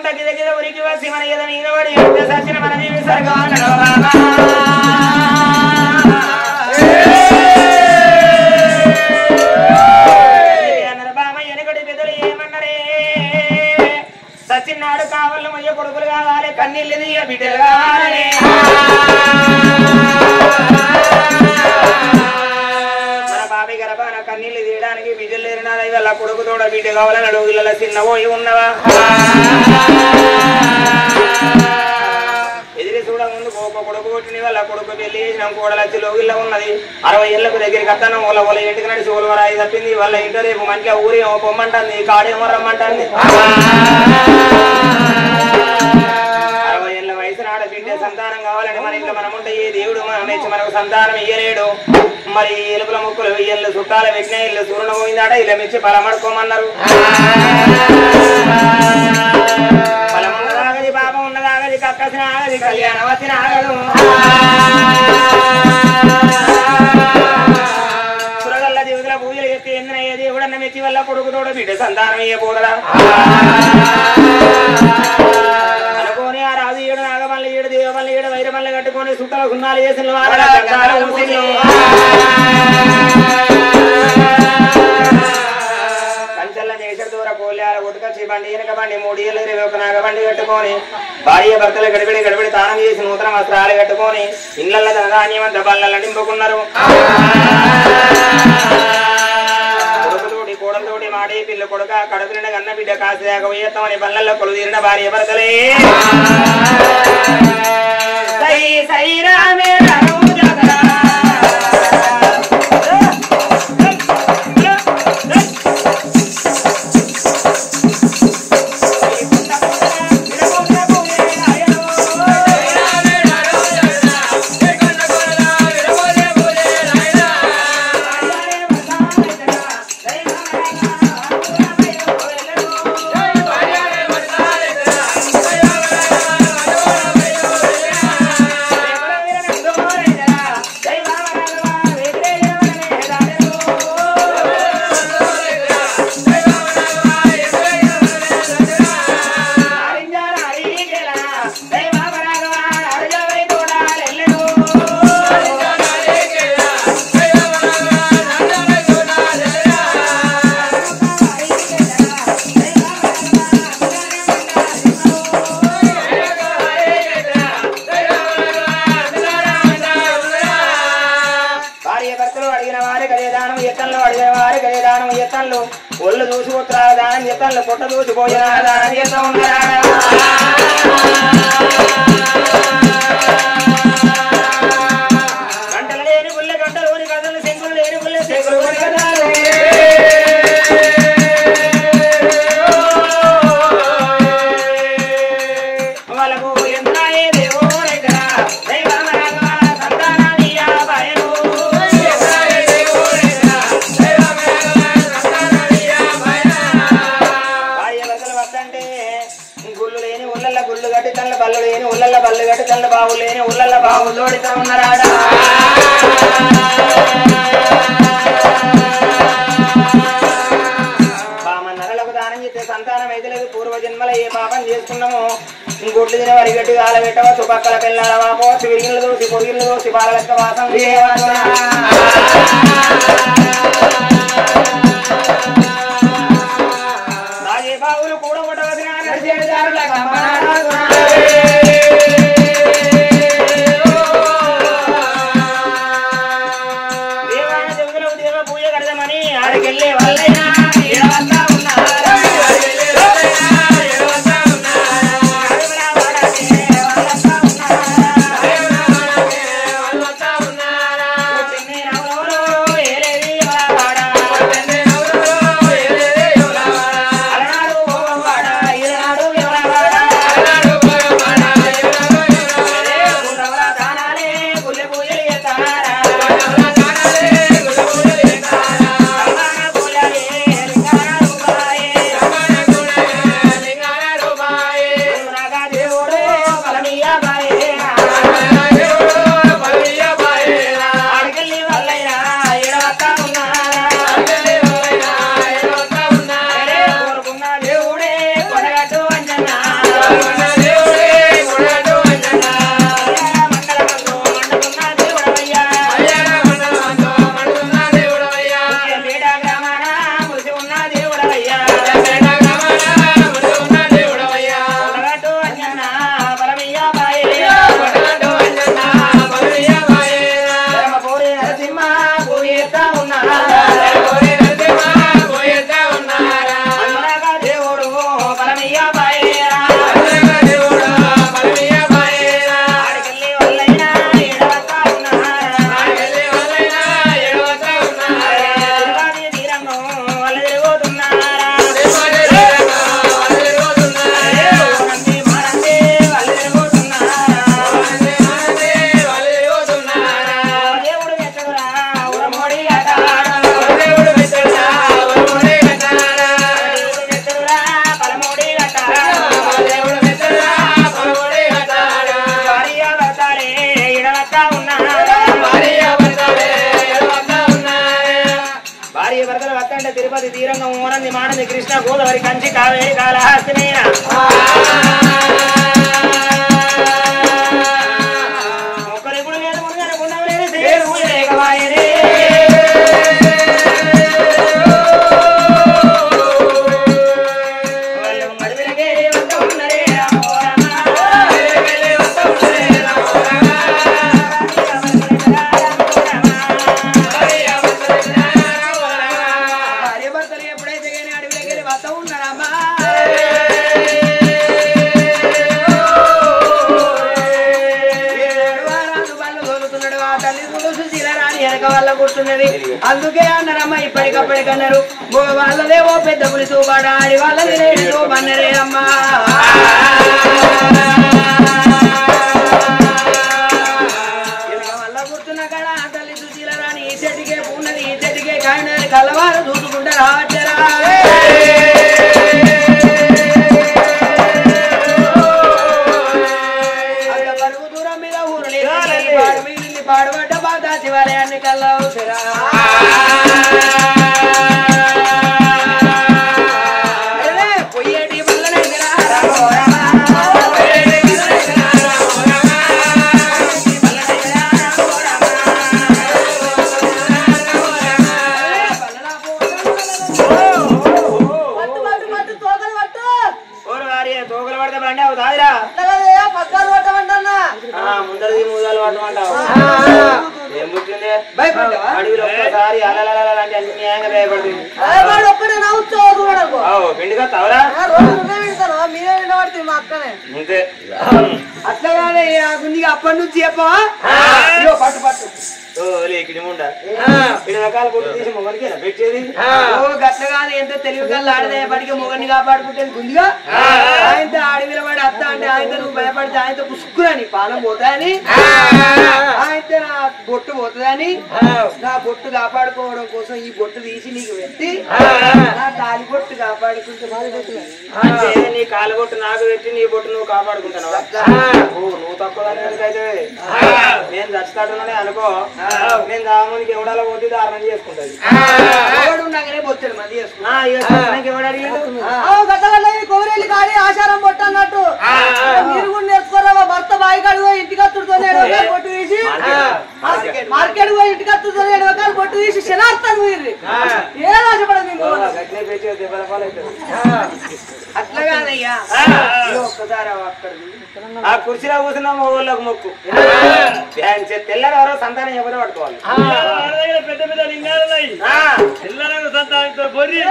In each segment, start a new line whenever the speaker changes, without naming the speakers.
అనుకుంటా గిద గిద ఉరికి వచ్చి మన ఎద మీద పడి సచిన మన జీవి సర్గాన సచిన్నాడు కావాలి మయ్య కొడుకులు కావాలి కన్నీళ్ళు దియ్య బిడ్డలు కావాలి మన బాబాయ్ గర్భాన కన్నీళ్ళు తీయడానికి బిడ్డలు లేరినాడు ఇవాళ కొడుకు తోడ బిడ్డ కావాలని అడుగు ఇళ్ళ చిన్న పోయి ఉన్నవా ఎదిరి చూడ ముందు ఒక కొడుకు కొట్టిన వాళ్ళ కొడుకు పెళ్లి చేసినాం కోడలచ్చి లోగిల్ల ఉన్నది 60 ఏళ్లకు దగ్గరికి అత్తనం వాళ్ళ ఇంటికి నడిచి ఓలువరాయి తప్పింది వాళ్ళ ఇంట రేపు మంచిగా ఊరేమో పొమ్మంటుంది కాడేమో రమ్మంటుంది 60 ఏళ్ల వయసు ఆడబిడ్డ సంతానం కావాలని మన ఇంట్లో మనం ఉంటే ఏ దేవుడు మెచ్చి మనకు సంతానం ఇయ్యలేడు మరి ఎలుపుల ముక్కులు వెయ్యళ్ళు చుట్టాల వెగ్న ఇల్లు సూర్యుడు పోయిందాట ఇలా మెచ్చి బలమడుకోమన్నారు బలమున్నదాగది పాపం ఉన్నదాగది కక్కసిన ఆగది కళ్యాణం వచ్చిన ఆగదు సురగల్ల దేవుల పూజలు ఎత్తి ఎందనయ్య దేవుడన్న మెచ్చి వల్ల కొడుకు తోడు బిడ్డ సంతానం ఇయ్యకూడదా అనుకోని ఆ రాజు ఏడు నాగమల్లి ఏడు దేవమల్లి ఏడు వైరమల్లి కట్టుకొని సుట్టల సున్నాలు చేసిన కంచెల్ల నేష దూర కోల్యాల ఉడకచ్చి బండి వెనక బండి 3 ఏళ్ళు 21 నాగబండి కట్టుకొని భార్య భర్తలు గడిబడి తానం చేసి నూతన వస్త్రాలు కట్టుకొని ఇళ్లల్లో ధనధాన్యమంత బళ్ళల్లో నింపుకున్నారు కొడుకుతోటి కోడలతోటి మాడే పిల్ల కొడుక కడుపు నిండా కన్న బిడ్డ కాసేక పోయేస్తామని బళ్ళల్లో కొలు తీరిన భార్య భర్తలే సై సై రామే రాము జగరా ఒళ్ళు చూసి ఉత్తరాల దానం చేస్తాను పొట్ట చూసి భోజనాల దానం చేస్తా ఉన్నారా గంటలు లేని గుళ్ళె గంటలోని గంటలు శంకులు లేని గుళ్ళె శంకులు వాళ్ళకు ఎంతాయే దేవో బల్లు లేని ఉల్లల్ల బల్లు గట్టి తల్ల బావు లేని ఉల్లల్ల బావు జోడితా ఉన్నారాడా బామన్నరలకు దానం చేస్తే సంతానం అయితే లేదు పూర్వజన్మల ఏ పాపం చేసుకున్నామో గుడ్లు తిన వరి గట్టి ఆలబెట్టవచ్చు పక్కల పిల్లల వాపోవచ్చు విరిగిళ్ళు దోసి పొడిగిళ్ళు దోసి బాల లెక్క వాసం రాజే బావులు కూడా ఉండవలసిన దేవాన దేవులకు దేవ పూజ కడదామని ఆడికెళ్ళే వాళ్ళైనా ఏడవస్తా ఉన్నారు తిరుపతి తీరంగం ఓనంది మానంది కృష్ణ గోదావరి కంచి కావేరి కాళహస్తినేన మొక్కలెప్పుడు లేదు మునుగన గుండం లేదు సేరు లేకవాయనే
అందుకే అన్నారమ్మా ఇప్పటికప్పటికన్నారు వాళ్ళదేవో పెద్ద పులిసు బాడ ఆడి వాళ్ళది లేడితో బన్నరే అమ్మా వల్ల గుర్తున్న కాడ తల్లి సుశీల రాని ఈ చెట్టుకే పూన్నది ఈ చెట్టుకే కాయనది కలవారు చూసుకుంటారు ఆచరా పరుగు దూరం మీద ఊరు పాడుబడ్డ బాగా శివాలయాన్ని కల్లావురా పొయ్యేటి వల్లనే
తోకలు పడితే బండి అవుతాదిరా
పగ్గాలు పట్టమంటన్నా
ముందరది మూదాలు పట్టమంటావు ఏం పుట్టింది అడవిలో ఒక్కసారి అలలంటే అన్ని న్యాయంగా భయపడుతుంది పిండిగా తవరా
మీరే వినబడుతుంది మా అక్కనే
అంతే
అట్లాగానే గుంజిగా అప్పటి నుంచి చెప్పవా పట్టు పట్టు
రకాల కొట్టు తీసి మొగనికి పెట్టేది
గట్లగానే ఎంత తెలివి కల్లా ఆడదే బడికి మొగన్ని కాపాడుకుంటే గుంజిగా ఆయనతో అడవిలో పడి అత్త అంటే ఆయనతో నువ్వు భయపడితే ఆయనతో పుసుకురని పానం పోతాయని ఆయనతో నా బొట్టు పోతుందని నా బొట్టు కాపాడుకోవడం కోసం ఈ బొట్టు తీసి నీకు పెట్టి నా తాలి బొట్టు కాపాడుకుంటే
అంటే నీ కాలు బొట్టు నాకు పెట్టి నీ బొట్టు నువ్వు కాపాడుకుంటాను నువ్వు తక్కువ అయితే నేను చచ్చితాడునే అనుకో నేను రామునికి ఎవడాలో పోతే దారుణం చేసుకుంటది
నాకనే బొచ్చాడు మంది
కోరేళ్ళు కాడి ఆచారం పొట్ట అన్నట్టు మీరు కూడా నేర్చుకోరా భర్త బాయి కాడు పోయి ఇంటికి అత్తుడుతోనే బొట్టు తీసి మార్కెట్ పోయి ఇంటికి అత్తుడుతోనే ఎడవకాలు బొట్టు తీసి శనార్థం మీరు ఏ రాజపడదు
అట్లాగానయ్యా ఒక్కసారి అక్కడ
ఆ కుర్చీలో కూర్చున్న మొగోళ్ళకు మొక్కు తెల్లరెవరో సంతానం ఎవరో పట్టుకోవాలి
పెద్ద పెద్ద లింగాలు ఉన్నాయి తెల్లరకు సంతానంతో బొర్రి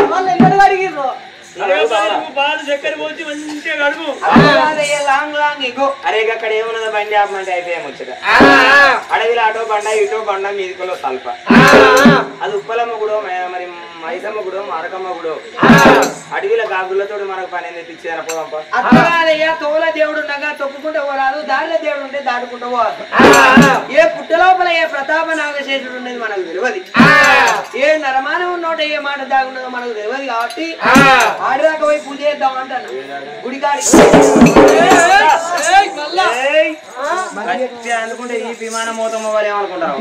వాళ్ళు ఎన్నడూ అడిగిర్రు
బాలు చక్కెర పోసి మంచిగా గడుపు
లాంగ్ లాంగ్ ఎగో
అరే అక్కడ ఏమున్నదో బండి ఆపమంటే అయిపోయా ముచ్చట అడవిలో అటో బండ ఇటో బండ మీదికలో తల్ప అది ఉప్పలమ్మ గుడో మరి మైసమ్మ గుడో మరకమ్మ గుడో అడవిలో గాగులతో మనకు పని తెచ్చిచ్చార పోదంప
అట్లాగానయ్యా తోల దేవుడు ఉండగా తొక్కుకుంటూ పోరాదు దారిలో దేవుడు ఉంటే దాటుకుంటూ పోవాలి ఏ పుట్ట లోపల ఏ ప్రతాప నాగశేషుడు ఉండేది మనకు తెలియదు ఏ నరమానం ఉన్నోట ఏ మాట దాగున్నదో మనకు తెలియదు కాబట్టి ఆడిదాకా పోయి పూజ చేద్దాం అంటాను గుడికాడి
అనుకుంటే ఈ విమానం మోతం పోవాలి ఏమనుకుంటారు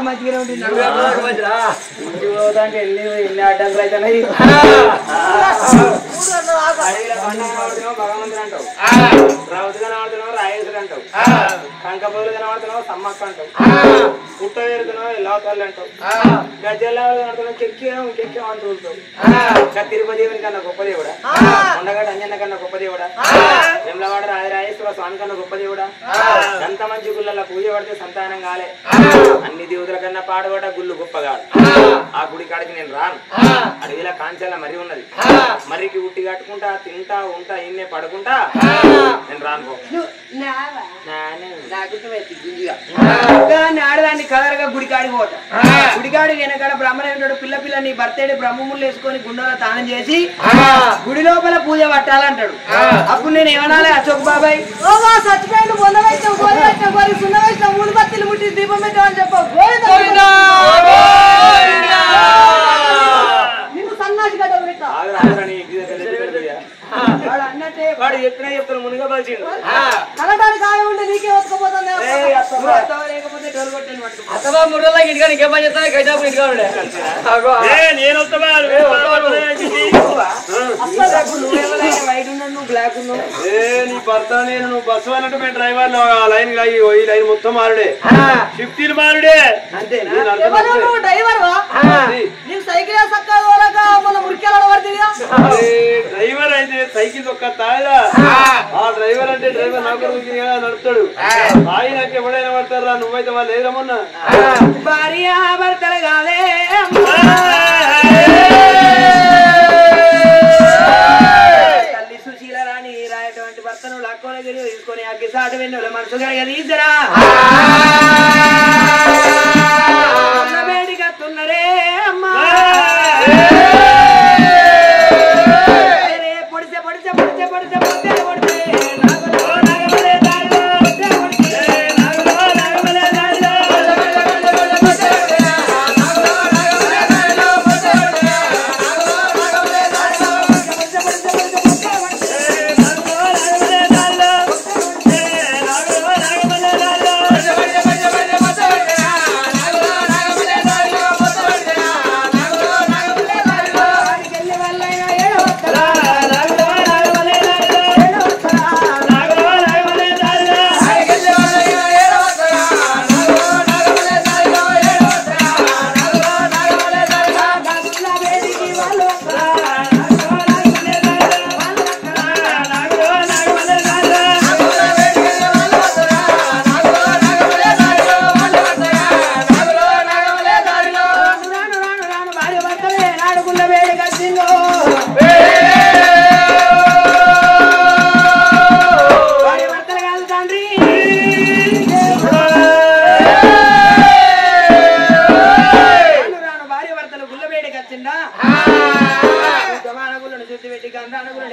మంచిగా
అంటే ఎన్ని అడ్డంకులు అయితేనాయి అడవిలో భగవంతుడు అంటావు రౌతు కనబడుతున్నావు రాయేసుడు అంటావు కంకపోలు కనబడుతున్నావు సమ్మక్క అంటావు పుట్ట వేరుతున్నావు ఎల్లవతాళ్ళు అంటావు గజల్లాలు కనబడుతున్నావు కెక్కేం అంటూ ఉంటావు తిరుపతిదేవుని కన్నా గొప్ప దేవుడా కొండగడ్డ అంజన్న కన్నా గొప్ప దేవుడా వెమ్లవాడ రాజరాజేశ్వర స్వామి కన్నా గొప్ప దేవుడా అంత మంచి గుళ్ళల్లో పూజ పడితే సంతానం కాలే అన్ని దేవుదుల కన్నా పాడబడ్డ గుళ్ళు గొప్పగాడు ఆ గుడి కాడికి నేను రాను అడవిలా కాంచెల మరీ ఉన్నది మర్రికి ఉట్టి కట్టుకుంటా తింటా ఉంటా ఇన్నే పడుకుంటా నేను రాను
ఆడదాన్ని కలరగా గుడికాడికి పోతా గుడికాడి వెనకాడ బ్రహ్మణుడు పిల్ల పిల్ల నీ భర్తేడి బ్రహ్మములు వేసుకొని గుండెలో తానం చేసి గుడి లోపల పూజ పట్టాలంటాడు అప్పుడు నేను ఏమనాలి అశోక్ బాబాయ్
చచ్చిపోయిన మొన్న వేసాం గోరి వేసాం గోరి సున్న వేసాం మూడు బత్తిలు ముట్టి దీపం పెట్టామని చెప్పావు నిన్ను సన్నాసి గడ్డ
వాడు అన్నట్టే
వాడు చెప్పినా చెప్తాను మునిగా పలిచిండు
కలటానికి ఆయ ఉంటే నీకే వస్తుకుపోతుంది
నువ్వు వస్తావా లేకపోతే డోర్ కొట్టని పట్టుకో.
అత్తవా 3 రోజులకి ఇంటికా నీకేం పని చేస్తాను గైతాపు ఇంటికా ఉండే
నేను వస్తావా
ఇప్పుడు నువ్వెవరైనా వైట్ ఉన్నావు నువ్వు బ్లాక్ ఉన్నావు.
నీ భర్త నేను నువ్వు బస్సు అన్నట్టు మేము డ్రైవర్ లైన్ ఈ లైన్ మొత్తం మారుడే షిఫ్టీలు మారుడే
అంతేనా?
ఎవరు నువ్వు డ్రైవర్ వా నీకు సైకిల్ సక్క తోలక మన మురికెళ్ళడం పడుతుందిగా
డ్రైవర్ అయితే సైకిల్ ఒక్క తాయిరా ఆ డ్రైవర్ అంటే డ్రైవర్ నాకు నడుపుతాడు ఆయనకి ఎవడైనా పడతారా నువ్వైతే వాళ్ళు లేదమ్మన్నా
భార్య భర్తలు కాదే తల్లి సుశీల రాణి రాయటువంటి భర్తను లక్కున గిరి తీసుకొని అగ్గి సాటు వెన్నుల మనసు గడిగ తీసరా వేడిగత్తున్నరే అమ్మా పొడిసే పొడిసే పొడిసే పొడిసే పొడిసే పొడిసే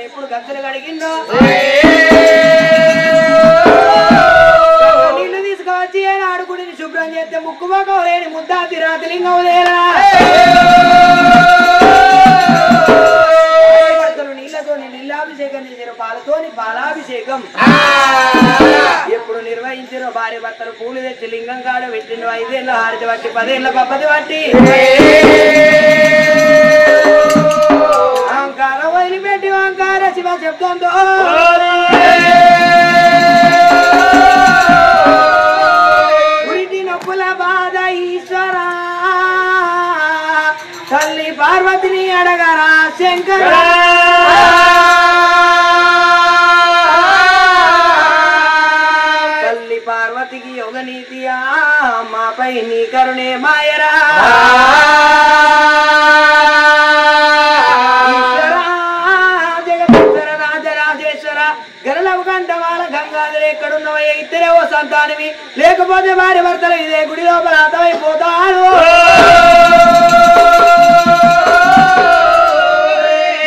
ఎప్పుడు గంటలు కడిగిందో నీళ్లు తీసుకొచ్చి ఆడుకుని శుభ్రం చేస్తే ముక్కు మొక్కం లేని ముద్దాతి రాతలింగం లేరా నీళ్లతో నీళ్ళాభిషేకం చేసిన పాలతోని పాలాభిషేకం ఎప్పుడు నిర్వహించిన భార్య భర్తలు పూలు తెచ్చి లింగం కాడ పెట్టిన 5 ఏళ్ళ హారతి బట్టి 10 ఏళ్ళ పద్ధతి బట్టి అహంకారం వదిలిపెట్టి అహంకార శివ శబ్దంతో ఉరిటి నొప్పుల బాధ ఈశ్వర తల్లి పార్వతిని అడగరా శంకర తల్లి పార్వతికి యోగ నీతియా మాపై నీ కరుణే మాయరా గరళకంఠమాల గంగాధర ఎక్కడున్నవయ్య ఇద్దరే ఓ సంతానవి లేకపోతే భార్య భర్తలు ఇదే గుడి లోపల అర్థమైపోతాను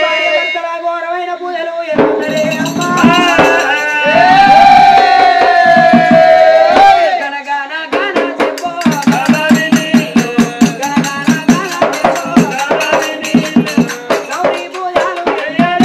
భార్య భర్తల ఘోరమైన పూజలు ఎన్నున్నరే అమ్మా గనగాన గాన చెప్పో గనగాన గాన చెప్పో గౌరీ పూజలు
గనగాన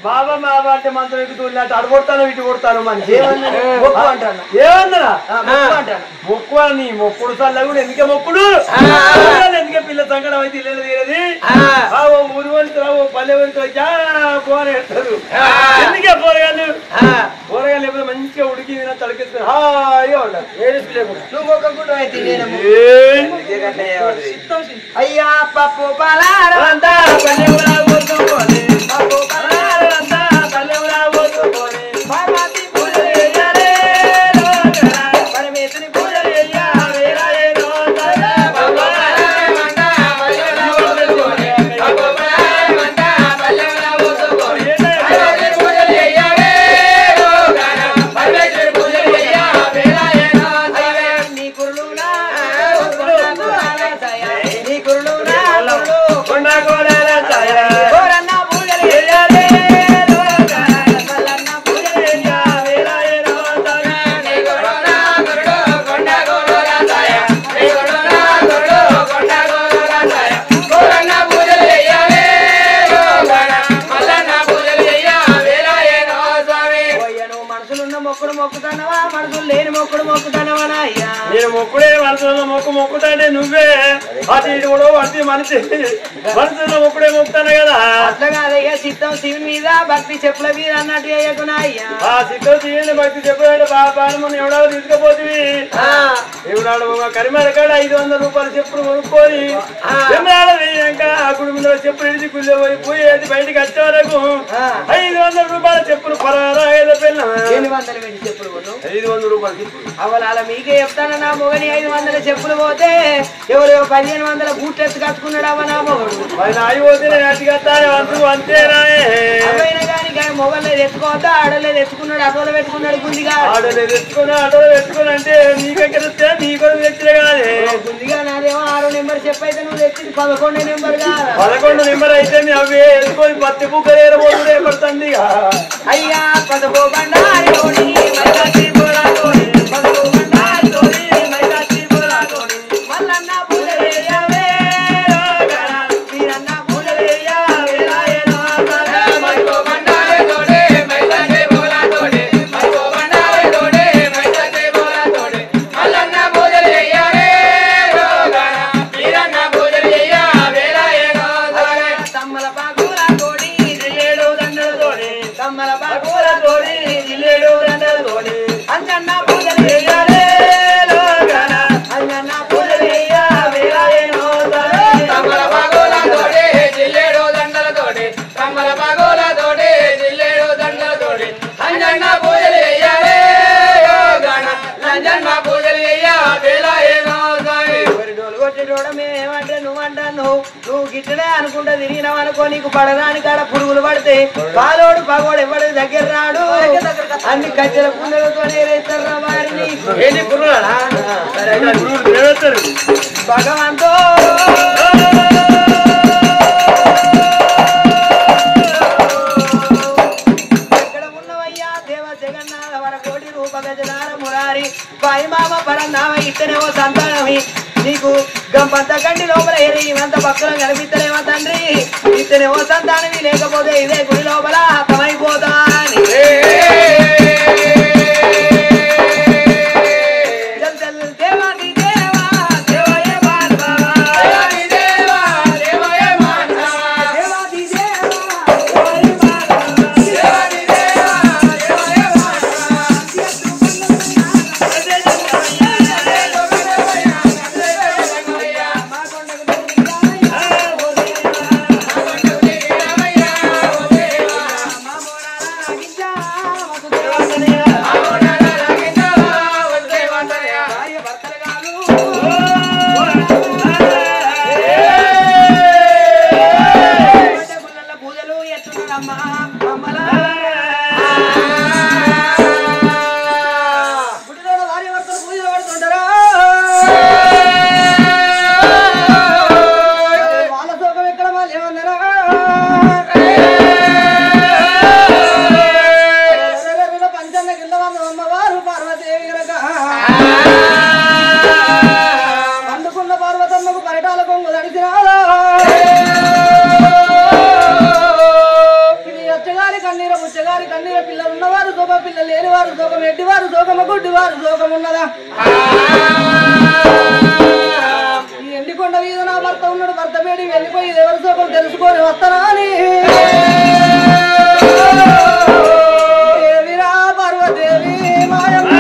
బాబా బాబా అంటే మంత్రం ఎక్కుతుంది అంటే అటు కొడతాను ఇటు కొడతాను మనిషి
మొక్కు అంటాను
ఏమన్నా
మొక్కు అంటాను
మొక్కు అని మొక్కుడు సల్ల కూడా ఎందుకే మొక్కుడు ఎందుకే పిల్ల సంకటం అయితే ఇల్లు తీరది ఊరు వంతురావు పల్లె వంతురా పోరే అంటారు ఎందుకే పోరగాళ్ళు పోరగాళ్ళు ఎప్పుడు మంచిగా ఉడికి తడికిస్తారు హాయిగా ఉంటారు
నువ్వు మొక్కకుండా అయితే అయ్యా పప్పు పలారంతా పల్లెవులా ఊరుకోని పప్పు పలారంతా పల్లెవులా ఊరుకోని పార్వతి పూజలు చెయ్యాలే పరమేశ్వరి పూజలు చెయ్యాలి పప్పు పలారంతా పల్లెవులా ఊరుకోని పప్పు పలారంతా పల్లెవులా ఊరుకోని పార్వతి పూజలు చెయ్యాలే పరమేశ్వరి పూజలు చెయ్యాలి నీ కురులునా నీ కురులునా కొండా కోడల ఛాయ కోరన్న పూజలు చెయ్యాలే మల్లన్న పూజలు చెయ్యాలి నీ కురులునా గురుడు కొండా కోడల ఛాయ నీ కురులునా గురుడు కొండా కోడల ఛాయ కోరన్న పూజలు చెయ్యాలి మల్లన్న పూజలు చెయ్యాలి స్వామి పోయను మనసులున్న మొక్కుడు మొక్కుతానవా మనసులు లేని మొక్కుడు మొక్కుతానవా నాయ్యా
నేను మొక్కుడే మనసులో మొక్కుతాంటే నువ్వే అటు ఇటు కూడా అటు మనిషి మనసులో మొక్కుడే మొక్కుతాను కదా
అట్లా కాదయ్యా చిత్తం శివుని మీద భక్తి చెప్పుల మీద అన్నట్టు అయ్యకునా అయ్యా
ఆ సిద్ధం తీయండి భక్తి చెప్పాడు బాబా మనం ఎవడో తీసుకుపోతుంది ఎవడాడు ఒక కరిమాల కాడ 500 రూపాయలు చెప్పులు కొనుక్కొని ఎన్నాళ్ళ వేయాక ఆ గుడి ముందు చెప్పులు ఇడిచి గుళ్ళో పోయి బయటికి వచ్చే వరకు 500 రూపాయల చెప్పులు పరారా ఏదో పిల్ల
800 పెట్టి చెప్పులు కొను
500 రూపాయలు చెప్పులు
అవల అలా మీకే చెప్తాను నా మొగని 500 చెప్పులు పోతే ఎవరు 1500 బూట్లు ఎత్తు కట్టుకున్నాడు అవ నా మొగడు
ఆయన ఆగిపోతే నేను అట్టుకొస్తాను అంటూ అంతేనా
అవైనా కానీ మొగలేదు ఎత్తుకోవద్దా ఆడలేదు ఎత్తుకున్నాడు అటోలో పెట్టుకున్నాడు గుందిగా
ఆటోలో పెట్టుకుని అంటే నీకెక్కితే నీ కొరకు తెచ్చినా కాదే
గుందిగా నాదేమో 6 నెంబర్ చెప్పైతే నువ్వు తెచ్చింది 11 నెంబర్ కాదా
11 నెంబర్ అయితే అవి వేసుకొని పత్తి బుక్కలేరు పోతుండే పడుతుంది
అయ్యా పదకో బండారి మైకాచి పోరాటోని పదకో బండారి మైకాచి పోరాటోని మల్లన్న పూజ చేయాలే వీరన్న పూజ చేయాలే పదకో బండారి తోడే మైకాచి పోరాటోని పదకో బండారి తోడే మైకాచి పోరాటోని మల్లన్న పూజ చేయాలే వీరన్న పూజ చేయాలే తమ్మల పాకుల తోడి జిల్లేడు దండల తోడి తమ్మల పాకుల తోడి జిల్లేడు దండల తోడి అంజన్న పూజలు చేయాలే అంజన్న పూజలు చేయాలే తమ్మల పాకుల తోడి జిల్లేడు దండల తోడి తమ్మల పాకుల తోడి జిల్లేడు దండల తోడి అంజన్న పూజలు చేయాలే అంజన్న పూజలు చేయాలే మేమంటే నువ్వంటాను నువ్వు గిట్టడే అనుకుంటా తిరిగినావు అనుకో నీకు పడరాని కాడ పురుగులు పడితే పాలోడు పగోడు ఎవడు దగ్గర రాడు అన్ని కచ్చల పుల్లలతో వేస్తారా వారిని భగవంతో ఎక్కడ ఉన్నవయ్యా దేవ జగన్నాథ వరకోటి రూప గజనార మురారి వాయి మామ పరన్నామ ఇట్టనేవో సంతానమి నీకు గంపంత గండి లోపల ఇవంత భక్తులు కనిపిస్తలేమో తండ్రి ఇతనేమో సంతానమి లేకపోతే ఇదే గుడి లోపల హతమైపోతా దేవాది దేవా దేవయ బాబా దేవాది దేవా దేవయ మానస దేవాది దేవా దేవయ బాబా దేవాది దేవా దేవయ మానస
బిచ్చగారి కన్నీర బుచ్చగారి కన్నీర పిల్లలు ఉన్నవారు శోభ పిల్లలు లేనివారు శోకం ఎడ్డివారు శోకమ గుడ్డివారు శోకం ఉన్నదా ఈ ఎండికొండ మీద నా భర్త ఉన్నాడు భర్త పేడి వెళ్ళిపోయి ఎవరి శోకం తెలుసుకొని వస్తానా అని దేవిరా పార్వదేవి మాయమ్మ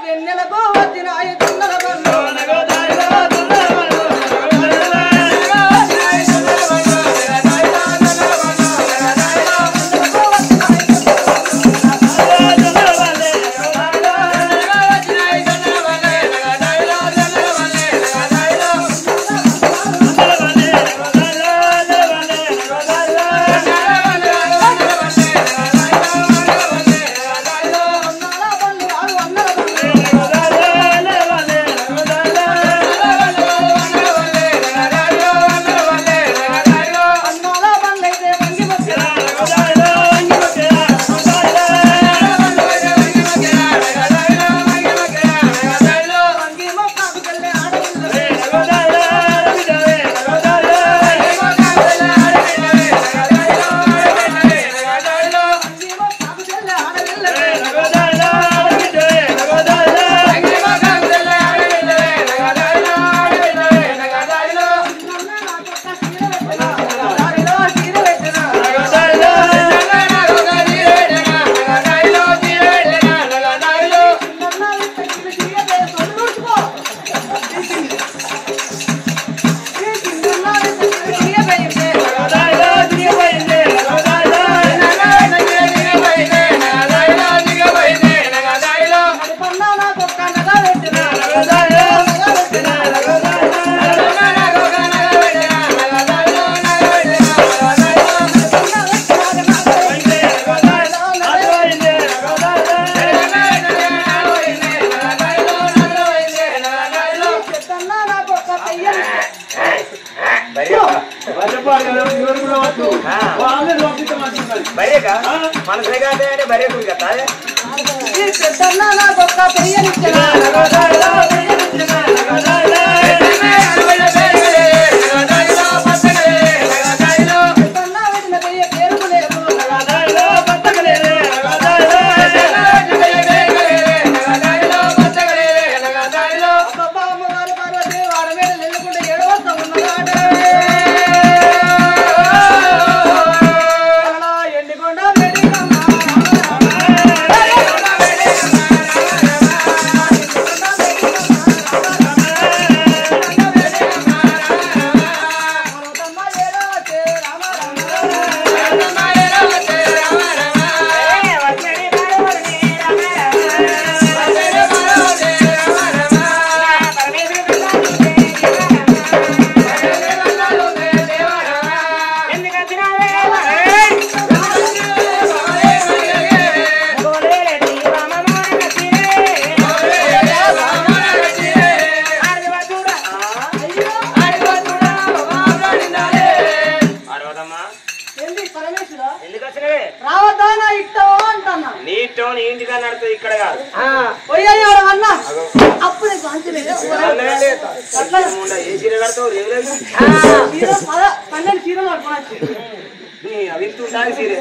వెన్నెలకు వచ్చిన తున్నల
మనసే కాదే అంటే బరే గుడి కదా ఇక్కడ కాదు
అన్న అప్పుడే
ఏ చీర కడతావు
పన్నెండు చీరలు కట్టుకోవచ్చు
అవి సీరే